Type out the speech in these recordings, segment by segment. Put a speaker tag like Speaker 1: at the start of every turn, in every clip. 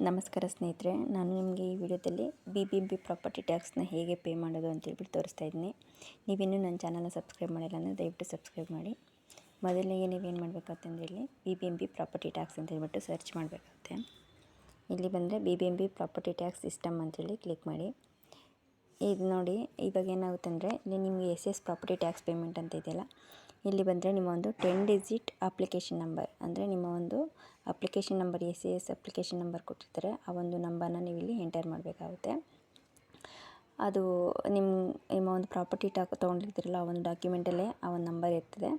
Speaker 1: ನಮಸ್ಕಾರ ಸ್ನೇಹಿತರೆ, ನಾನು ನಿಮಗೆ ಈ ವಿಡಿಯೋದಲ್ಲಿ BBMP ಪ್ರಾಪರ್ಟಿ ಟ್ಯಾಕ್ಸ್ನ ಹೇಗೆ ಪೇ ಮಾಡೋದು ಅಂತೇಳ್ಬಿಟ್ಟು ತೋರಿಸ್ತಾ ಇದ್ದೀನಿ. ನೀವಿನ್ನೂ ನನ್ನ ಚಾನಲ್ನ ಸಬ್ಸ್ಕ್ರೈಬ್ ಮಾಡಿಲ್ಲ ಅಂದರೆ ದಯವಿಟ್ಟು ಸಬ್ಸ್ಕ್ರೈಬ್ ಮಾಡಿ. ಮೊದಲಿಗೆ ನೀವೇನು ಮಾಡಬೇಕಾಗುತ್ತೆ ಇಲ್ಲಿ BBMP ಪ್ರಾಪರ್ಟಿ ಟ್ಯಾಕ್ಸ್ ಅಂತ ಹೇಳ್ಬಿಟ್ಟು ಸರ್ಚ್ ಮಾಡಬೇಕಾಗುತ್ತೆ. ಇಲ್ಲಿ ಬಂದರೆ BBMP ಪ್ರಾಪರ್ಟಿ ಟ್ಯಾಕ್ಸ್ ಸಿಸ್ಟಮ್ ಅಂತೇಳಿ ಕ್ಲಿಕ್ ಮಾಡಿ. ಇದು ನೋಡಿ, ಇವಾಗ ಏನಾಗುತ್ತೆ ಅಂದರೆ ಇಲ್ಲಿ ನಿಮಗೆ SS ಪ್ರಾಪರ್ಟಿ ಟ್ಯಾಕ್ಸ್ ಪೇಮೆಂಟ್ ಅಂತ ಇದೆಯಲ್ಲ, ಇಲ್ಲಿ ಬಂದರೆ ನಿಮ್ಮ ಒಂದು 10 ಡಿಜಿಟ್ ಅಪ್ಲಿಕೇಶನ್ ನಂಬರ್, ಅಂದರೆ ನಿಮ್ಮ ಒಂದು application number SS application number ಕೊಟ್ಟಿರ್ತಾರೆ, ಆ ಒಂದು ನಂಬರ್ನ ನೀವು ಇಲ್ಲಿ ಎಂಟರ್ ಮಾಡಬೇಕಾಗುತ್ತೆ. ಅದು ನಿಮ್ಮ ಒಂದು ಪ್ರಾಪರ್ಟಿ ತೊಗೊಂಡಿರ್ತೀರಲ್ಲ, ಆ ಒಂದು ಡಾಕ್ಯುಮೆಂಟಲ್ಲೇ ಆ ಒಂದು ನಂಬರ್ ಇರ್ತದೆ.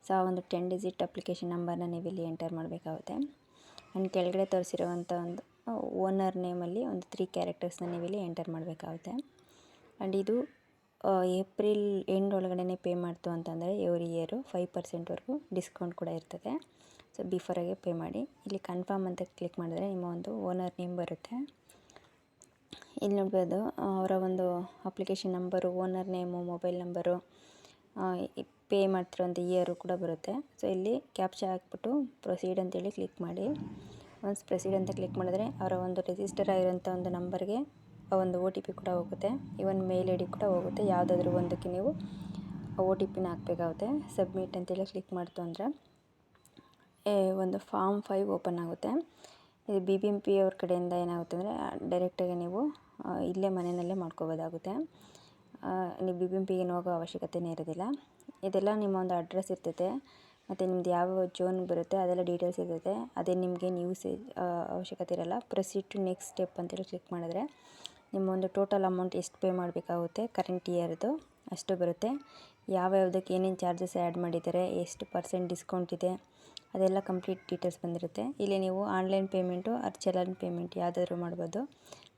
Speaker 1: ಸೊ ಆ ಒಂದು 10 ಡಿಜಿಟ್ ಅಪ್ಲಿಕೇಶನ್ ನಂಬರ್ನ ನೀವು ಇಲ್ಲಿ ಎಂಟರ್ ಮಾಡಬೇಕಾಗುತ್ತೆ. ಆ್ಯಂಡ್ ಕೆಳಗಡೆ ತೋರಿಸಿರುವಂಥ ಒಂದು ಓನರ್ ನೇಮಲ್ಲಿ ಒಂದು 3 ಕ್ಯಾರೆಕ್ಟರ್ಸ್ನ ನೀವು ಇಲ್ಲಿ ಎಂಟರ್ ಮಾಡಬೇಕಾಗುತ್ತೆ. ಆ್ಯಂಡ್ ಇದು ಏಪ್ರಿಲ್ ಎಂಡ್ ಒಳಗಡೆ ಪೇ ಮಾಡ್ತು ಅಂತಂದರೆ ಎವ್ರಿ ಇಯರು 5% ಡಿಸ್ಕೌಂಟ್ ಕೂಡ ಇರ್ತದೆ. ಸೊ ಬಿಫೋರಾಗೆ ಪೇ ಮಾಡಿ. ಇಲ್ಲಿ ಕನ್ಫರ್ಮ್ ಅಂತ ಕ್ಲಿಕ್ ಮಾಡಿದ್ರೆ ನಿಮ್ಮ ಒಂದು ಓನರ್ ನೇಮ್ ಬರುತ್ತೆ. ಇಲ್ಲಿ ನೋಡ್ಬೋದು ಅವರ ಒಂದು application number, owner name, mobile number, pay ಮಾಡ್ತಿರೋಂಥ ಇಯರು ಕೂಡ ಬರುತ್ತೆ. ಸೊ ಇಲ್ಲಿ ಕ್ಯಾಪ್ಚಾ ಹಾಕ್ಬಿಟ್ಟು ಪ್ರೊಸೀಡ್ ಅಂತೇಳಿ ಕ್ಲಿಕ್ ಮಾಡಿ. ಒನ್ಸ್ ಪ್ರೊಸೀಡ್ ಅಂತ ಕ್ಲಿಕ್ ಮಾಡಿದ್ರೆ ಅವರ ಒಂದು ರಿಜಿಸ್ಟರ್ ಆಗಿರೋಂಥ ಒಂದು ನಂಬರ್ಗೆ ಒಂದು OTP ಕೂಡ ಹೋಗುತ್ತೆ. ಇವನ್ ಮೇಲ್ ID ಕೂಡ ಹೋಗುತ್ತೆ. ಯಾವುದಾದ್ರೂ ಒಂದಕ್ಕೆ ನೀವು OTPನ ಹಾಕಬೇಕಾಗುತ್ತೆ. ಸಬ್ಮಿಟ್ ಅಂತೇಳಿ ಕ್ಲಿಕ್ ಮಾಡ್ತು ಅಂದರೆ ಒಂದು ಫಾರ್ಮ್ 5 ಓಪನ್ ಆಗುತ್ತೆ. ಇದು BBMP ಅವ್ರ ಕಡೆಯಿಂದ ಏನಾಗುತ್ತೆ ಅಂದರೆ ಡೈರೆಕ್ಟಾಗಿ ನೀವು ಇಲ್ಲೇ ಮನೆಯಲ್ಲೇ ಮಾಡ್ಕೋಬೋದಾಗುತ್ತೆ. ನೀವು BBMPಗೆ ಹೋಗೋ ಅವಶ್ಯಕತೆಯೇ ಇರೋದಿಲ್ಲ. ಇದೆಲ್ಲ ನಿಮ್ಮ ಒಂದು ಅಡ್ರೆಸ್ ಇರ್ತೈತೆ, ಮತ್ತು ನಿಮ್ದು ಯಾವ ಜೋನ್ ಬರುತ್ತೆ ಅದೆಲ್ಲ ಡೀಟೇಲ್ಸ್ ಇರ್ತೈತೆ. ಅದೇ ನಿಮಗೆ ಅವಶ್ಯಕತೆ ಇರೋಲ್ಲ. ಪ್ರೊಸೀಡ್ ಟು ನೆಕ್ಸ್ಟ್ ಸ್ಟೆಪ್ ಅಂತೇಳಿ ಕ್ಲಿಕ್ ಮಾಡಿದ್ರೆ ನಿಮ್ಮ ಒಂದು ಟೋಟಲ್ ಅಮೌಂಟ್ ಎಷ್ಟು ಪೇ ಮಾಡಬೇಕಾಗುತ್ತೆ ಕರೆಂಟ್ ಇಯರ್ದು ಅಷ್ಟು ಬರುತ್ತೆ. ಯಾವುದಕ್ಕೆ ಏನೇನು ಚಾರ್ಜಸ್ ಆ್ಯಡ್ ಮಾಡಿದ್ದಾರೆ, ಎಷ್ಟು % ಡಿಸ್ಕೌಂಟ್ ಇದೆ, ಅದೆಲ್ಲ ಕಂಪ್ಲೀಟ್ ಡೀಟೇಲ್ಸ್ ಬಂದಿರುತ್ತೆ. ಇಲ್ಲಿ ನೀವು ಆನ್ಲೈನ್ ಪೇಮೆಂಟು ಅದು ಚಲನ್ ಪೇಮೆಂಟ್ ಯಾವುದಾದ್ರೂ ಮಾಡ್ಬೋದು.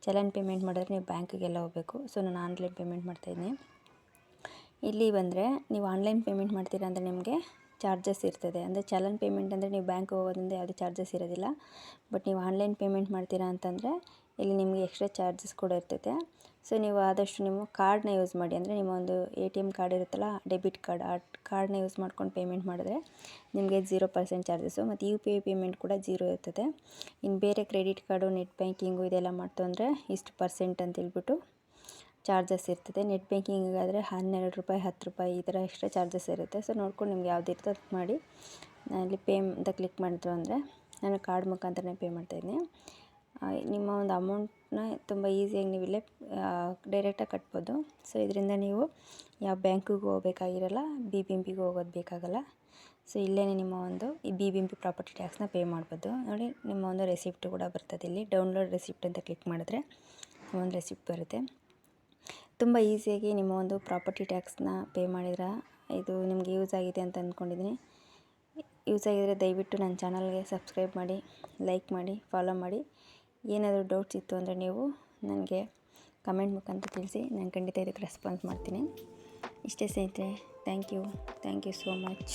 Speaker 1: ಚಲನ್ ಪೇಮೆಂಟ್ ಮಾಡಿದ್ರೆ ನೀವು ಬ್ಯಾಂಕಿಗೆಲ್ಲ ಹೋಗಬೇಕು. ಸೊ ನಾನು ಆನ್ಲೈನ್ ಪೇಮೆಂಟ್ ಮಾಡ್ತಾಯಿದ್ದೀನಿ. ಇಲ್ಲಿ ಬಂದರೆ ನೀವು ಆನ್ಲೈನ್ ಪೇಮೆಂಟ್ ಮಾಡ್ತೀರಾ ಅಂದರೆ ನಿಮಗೆ ಚಾರ್ಜಸ್ ಇರ್ತದೆ. ಅಂದರೆ ಚಲನ್ ಪೇಮೆಂಟ್ ಅಂದರೆ ನೀವು ಬ್ಯಾಂಕ್ ಹೋಗೋದ್ರಿಂದ ಯಾವುದೇ ಚಾರ್ಜಸ್ ಇರೋದಿಲ್ಲ. ಬಟ್ ನೀವು ಆನ್ಲೈನ್ ಪೇಮೆಂಟ್ ಮಾಡ್ತೀರಾ ಅಂತಂದರೆ ಇಲ್ಲಿ ನಿಮಗೆ ಎಕ್ಸ್ಟ್ರಾ ಚಾರ್ಜಸ್ ಕೂಡ ಇರ್ತೈತೆ. ಸೊ ನೀವು ಆದಷ್ಟು ನೀವು ಕಾರ್ಡ್ನ ಯೂಸ್ ಮಾಡಿ. ಅಂದರೆ ನಿಮ್ಮ ಒಂದು ATM ಕಾರ್ಡ್ ಇರುತ್ತಲ್ಲ, ಡೆಬಿಟ್ ಕಾರ್ಡ್, ಆ ಕಾರ್ಡ್ನ ಯೂಸ್ ಮಾಡ್ಕೊಂಡು ಪೇಮೆಂಟ್ ಮಾಡಿದ್ರೆ ನಿಮಗೆ 0% ಚಾರ್ಜಸ್ಸು, ಮತ್ತು UPI ಪೇಮೆಂಟ್ ಕೂಡ 0 ಇರ್ತದೆ. ಇನ್ನು ಬೇರೆ ಕ್ರೆಡಿಟ್ ಕಾರ್ಡು, ನೆಟ್ ಬ್ಯಾಂಕಿಂಗು ಇದೆಲ್ಲ ಮಾಡ್ತು ಅಂದರೆ ಇಷ್ಟು % ಅಂತೇಳ್ಬಿಟ್ಟು ಚಾರ್ಜಸ್ ಇರ್ತದೆ. ನೆಟ್ ಬ್ಯಾಂಕಿಂಗಿಗಾದರೆ 12 ರೂಪಾಯಿ, 10 ರೂಪಾಯಿ ಈ ಥರ ಎಕ್ಸ್ಟ್ರಾ ಚಾರ್ಜಸ್ ಇರುತ್ತೆ. ಸೊ ನೋಡ್ಕೊಂಡು ನಿಮ್ಗೆ ಯಾವ್ದು ಇರ್ತದೆ ಅದು ಮಾಡಿ. ಇಲ್ಲಿ ಪೇ ಅಂತ ಕ್ಲಿಕ್ ಮಾಡಿದ್ರು ಅಂದರೆ ನಾನು ಕಾರ್ಡ್ ಮುಖಾಂತರನೇ ಪೇ ಮಾಡ್ತಾಯಿದ್ದೀನಿ. ನಿಮ್ಮ ಒಂದು ಅಮೌಂಟ್ನ ತುಂಬ ಈಸಿಯಾಗಿ ನೀವು ಇಲ್ಲೇ ಡೈರೆಕ್ಟಾಗಿ ಕಟ್ಬೋದು. ಸೊ ಇದರಿಂದ ನೀವು ಯಾವ ಬ್ಯಾಂಕಿಗೂ ಹೋಗಬೇಕಾಗಿರಲ್ಲ, BBMPಗೂ ಹೋಗೋದು ಬೇಕಾಗಲ್ಲ. ಸೊ ಇಲ್ಲೇ ನಿಮ್ಮ ಒಂದು ಈ BBMP ಪ್ರಾಪರ್ಟಿ ಟ್ಯಾಕ್ಸ್ನ ಪೇ ಮಾಡ್ಬೋದು. ನೋಡಿ, ನಿಮ್ಮ ಒಂದು ರೆಸಿಪ್ಟ್ ಕೂಡ ಬರ್ತದೆ. ಇಲ್ಲಿ ಡೌನ್ಲೋಡ್ ರೆಸಿಪ್ಟ್ ಅಂತ ಕ್ಲಿಕ್ ಮಾಡಿದ್ರೆ ಒಂದು ರೆಸಿಪ್ಟ್ ಬರುತ್ತೆ. ತುಂಬ ಈಸಿಯಾಗಿ ನಿಮ್ಮ ಒಂದು ಪ್ರಾಪರ್ಟಿ ಟ್ಯಾಕ್ಸ್ನ ಪೇ ಮಾಡಿದ್ರೆ ಇದು ನಿಮಗೆ ಯೂಸ್ ಆಗಿದೆ ಅಂತ ಅಂದ್ಕೊಂಡಿದ್ದೀನಿ. ಯೂಸ್ ಆಗಿದರೆ ದಯವಿಟ್ಟು ನನ್ನ ಚಾನಲ್ಗೆ ಸಬ್ಸ್ಕ್ರೈಬ್ ಮಾಡಿ, ಲೈಕ್ ಮಾಡಿ, ಫಾಲೋ ಮಾಡಿ. ಏನಾದರೂ ಡೌಟ್ಸ್ ಇತ್ತು ಅಂದರೆ ನೀವು ನನಗೆ ಕಮೆಂಟ್ ಮುಖಾಂತರ ತಿಳಿಸಿ. ನಾನು ಖಂಡಿತ ಇದಕ್ಕೆ ರೆಸ್ಪಾನ್ಸ್ ಮಾಡ್ತೀನಿ. ಇಷ್ಟೇ ಸ್ನೇಹಿತರೆ. Thank you so much.